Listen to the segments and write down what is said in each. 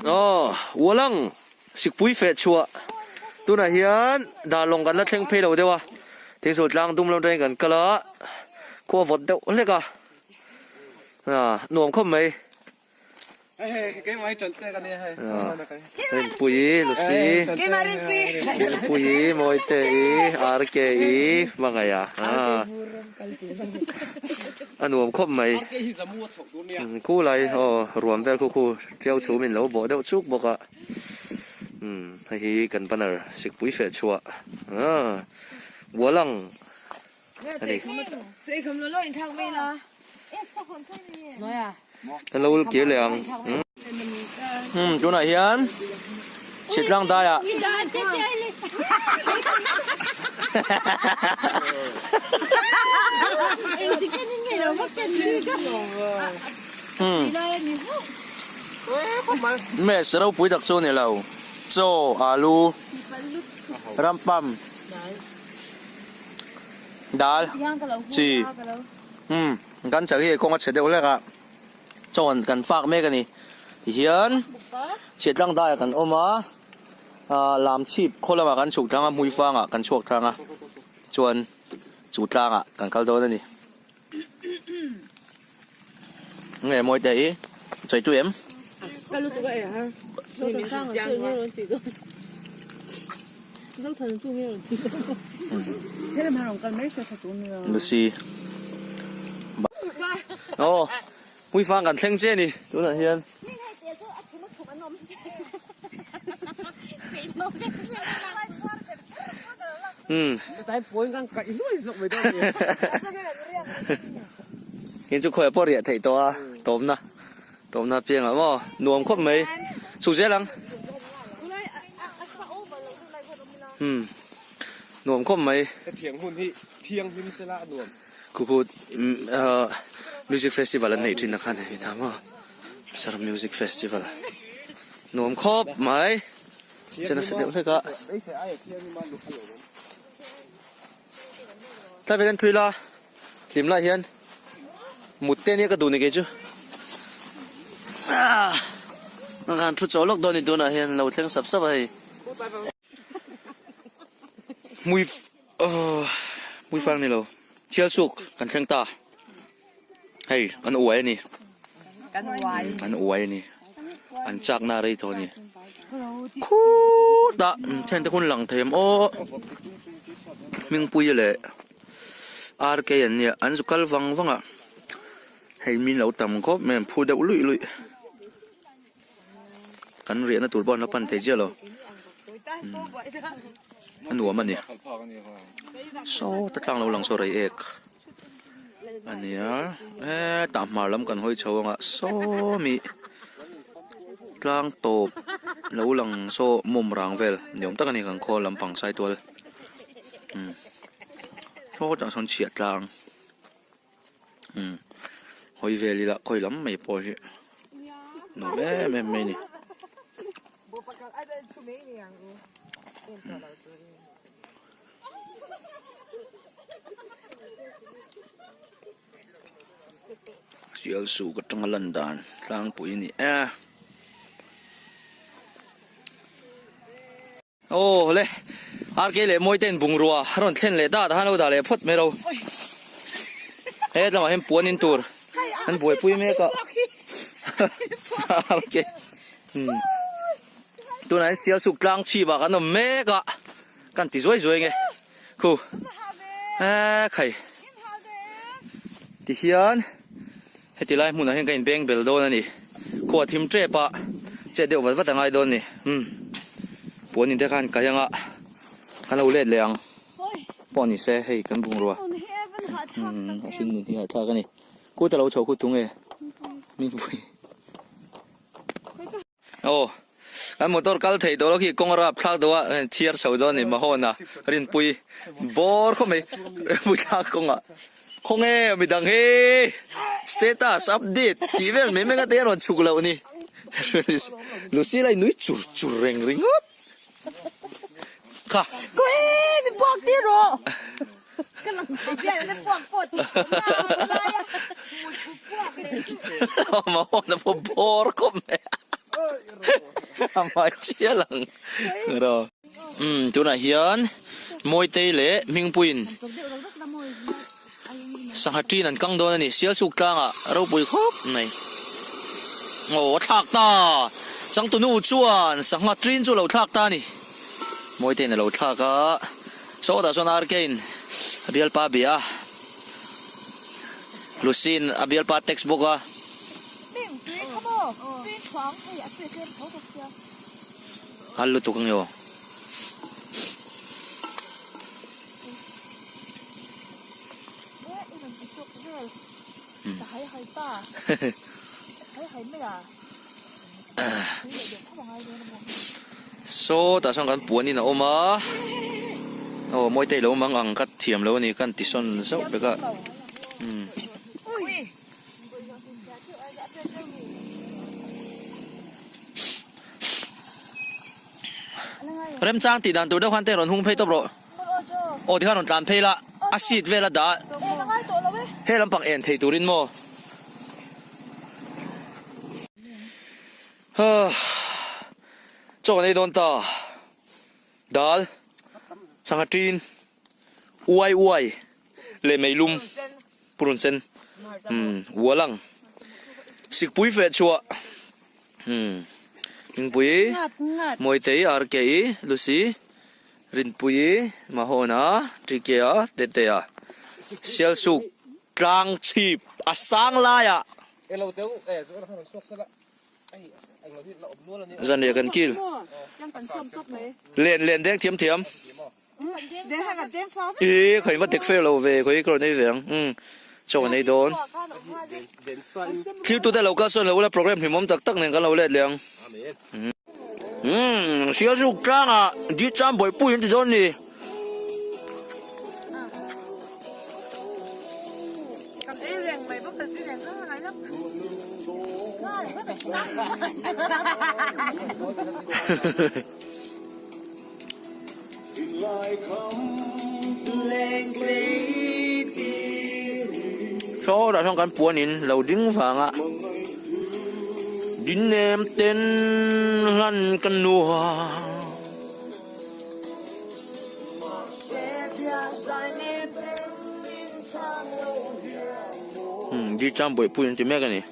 อ๋อวัวลังสิกปุยเฟชัวตัวน่ะเฮียนดาลงกันแล้วเท่งเพลเราเดียววะเท่งสุดล่างตุ้มลงใจกันก็ละขั้วฝนเดียวเล็กอ่ะหน่วมเข้าไหมcái máy trộn tay cái này hayเป็นปุยลูซี่เป็นปุยมวยเตยอาร์เกย์ว่าไงอ่ะอันหน่วมเข้าไหมคู่ไรอ๋อรวมเป็นคู่เจ้าชูมินแล้วบอกเดี๋ยวชุกบอกอ่ะให้กันปนอะไรสิกปุยเฟชัววัวลังอันนี้น้อยอ่ะเราเกี่ยวเหลืองจุดไหนเฮียนชิดร่างได้อ่ะแม่เราปุ๋ยตักโซเนี่ยเราโซอาลูรัมปัมดาลจีกันจากที่คงจะเฉดเดียวเลยครับจนกันฝากแม่กันนี่เฮียนเฉียดร่างได้กันโอมาลามชีพคนละมากันฉุกทางมุยฟังกันชวกทางจวนจุดทางกันเข้าโดนนี่ไงมวยใจใจตัวเอ็มก็รู้ตัวเองฮะรู้ตัวข้างชื่อไม่รู้สิก็รู้ทันชื่อไม่รู้สิเฮ้ยมาลงกันไม่ใช่ตัวเนื้อดูสิโอ้มุยฟังกันเท่งเจนี่ดูหน่อยเฮียนแต่ป่วยกันไก่ลุยสุกไปด้วยเห็นจุกข่อยปอดเรียดถ่ายตัวตบนะเพียงอ่ะว่าหน่วมครบไหมสุดเสียหลังหน่วมครบไหมเถียงหุ่นที่เที่ยงที่มิสลาหน่วมกูพูดมิวสิกเฟสติวัลไหนที่นักขันที่ถามว่าสารมิวสิกเฟสติวัลหน่วมครบไหมจะน่าเสียดายเลยก็ถ้าเป็นทริลล่าลิมล่าเฮียนมุดเต้นนี่ก็ดูนี่เกจูนักการทุจจล็อกโดนนี่ดูนะเฮียนเราเท่งสับไปมุยฟังนี่เราเชี่ยวสุกกันเครื่องตาเฮ้ยอันอวยนี่อันอวยนี่อันจากนารีตัวนี้คูดะเช่นที่คนหลังเทียมโอ้มิงปุยเลยอาร์เกยันเนี่ยอันสุกัลฟังอ่ะให้มีเหล่าต่ำก็แม่พูดเดาลุยกันเรียนนะตัวบอลแล้วปันเทเจอร์เหรออันหัวมันเนี่ยโซ่ตะกลางเราหลังโซไรเอกอันนี้ตามมาล้ำกันห้อยเชาวงโซ่มีกลางโตบเราหลังโซ่มุมรางเวลเดี๋ยวตั้งกันนี่กันโคลำปังใส่ตัวเลยโซ่จะชนเฉียดกลางห้อยเวลีละค่อยล้ำไม่พอเหรอหนูแม่นี่เสียสู่กับจังหวัดลันดานกลางปุ๋ยนี่โอ้เลยอาร์เกเลยมวยเต้นบุงรัวร้อนเต้นเลยด่าท่านเราด่าเลยพดไม่เราเราเห็นปวนินตูร์อันป่วยปุ้ยแม่ก็อาร์เกตัวนั้นเสียสุกกลางชีบกันแม่ก็กันติดสวยไงคูใครที่เฮียนให้ตีไล่มุนให้กันเบ่งเบลโดนนี่ขวดทิมเจ็บเจ็ดเดียววัดแต่ไงโดนนี่ปวดนี่ได้กันกันยังกันเราเล่นแรงปอนนี่เซ่ให้กันบุงรัวชิ้นนึงที่ท่ากันนี่กูแต่เราโชว์กูตุ้งมีบุยโอ้อันมอเตอร์กัลเทย์ตัวเราขี้กงรับข้าวตัวเทียร์ชาวดอนนี่มาหัวน่ะรินปุยบอร์เขาไม่ปุยข้าวกงคงไม่ดังสเตตัสอัปเดตที่เวลไม่ก็เตี้ยนชุกแล้วนี่ลูซี่ไล่นุ้ยจุเร่งค่ะกูไม่บอกที่รอกำลังเปลี่ยนจะพวกปวดมาหัวน่ะพอบอร์เขาไม่ mà chia lần rồi chỗ này hiền môi tây lệ minh quỳnh sang hạt chín ăn căng đó này xíu sụt căng à rau bùi khóc này ồ thạc ta sang tụi nụ chuan sang hạt chín chỗ lẩu thạc ta này môi tây này lẩu thạc á số đã son arcane real pa bia Lucin abial pa textbook à halo tukang yo so ta sang kan puan ni na oma oh moi te lo mang ang kat thiam lo ni kan ti son so beka rem chang ti dan tu da khan te ron hung phei to bro o ti khan ron tan phei la a sit ve la da he lam pang en thei turin mo ha cho nei don ta dal sangatin uai le meilum purun sen walang sikpui fe chua pui moi tei ar ke lucy rin pui mahona trikia tetea sial su klang chip asang la ya dân địa cần kil liền đen thiếm ý khởi mất tiệc phê lâu về khởi cái này về cho cái này đón khi tụi ta lâu cá xuân lâu là program thì mong tắc nên cái lâu lên liền xíu su trang à đi trang bồi bùi thì đón đi số đã xong cán búa nín lầu đính vàng ạ đính em tên lăn căn nua đi trăm buổi bùi thì mẹ cái này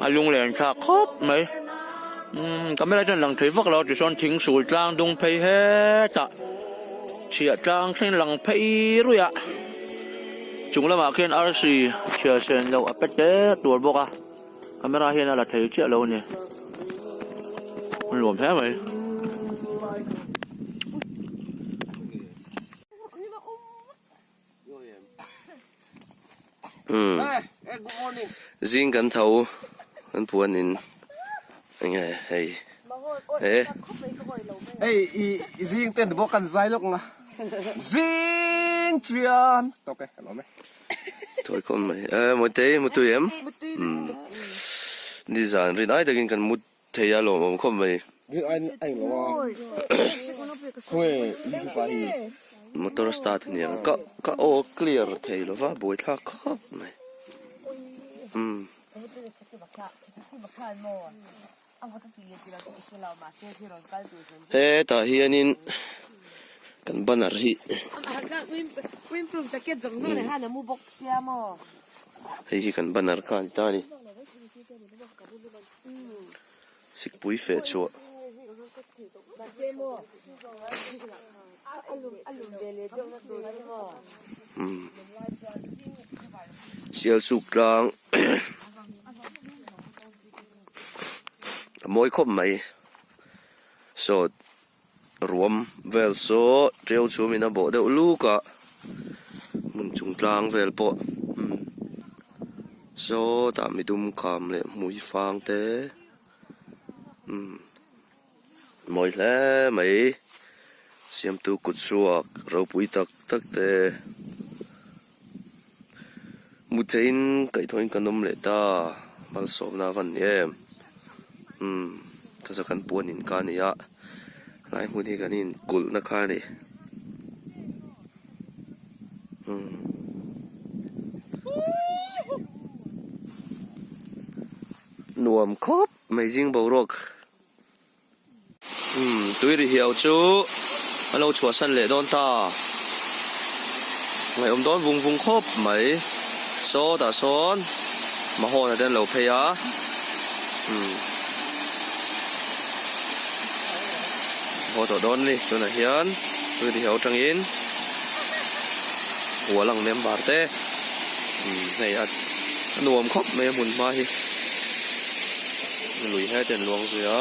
lung liền cha khóc mấy cảm ơn chân lần thấy vất lo chỉ son thính sủi trang đông pay hết ạ chia trang trên lần pay rồi ạ chúng là mà khen RC chia sen lâu áp chế đuổi bốc à camera hiện là thấy chia lâu nè luồn thế mày riêng cẩn thấu anh buồn nên anh hay riêng tên bộ cần dài lúc mà riêng chuyện ok hello mày thôi con mày một tí một tuổi em đi dàn rồi nói được cần một thời gian lâu mà không mày anh lo thôi đi phải motor start nè có ô clear thầy lo va buổi thắc khóc mày ta hiền in kan banar hi win from jacket giống như này ha nó mua box xe mà hi kan banar kan ta ni sik pui fe chu sial suk lang moi khom mai so ruom vel so treo chu mina bo de lu ka mun chung tlang vel po so ta mi dum kham le mui fang te moi le mai siam tu kut suak ro pui tak tak te mu tein kai thoin kanom le ta mal so na van em ta sa kan puan in ka ni ya lai mu ni kanin kul na kha ni นวมครบไม่จริงบ่รกตุ้ยดิเหี่ยวจูเราชัวสันเล่โดนตาไงโดนวุงครบไหมโซตาโซนมาโหนเดินเหลาเพยาโหตัวโดนนี่ตัวน่ะเฮียนตุ้ยดิเหี่ยวจังอินหัวหลังเมมบาร์เต้ไงอ่ะนวมครบไม่หมุนมาฮิลุยให้เจนลวงเสือ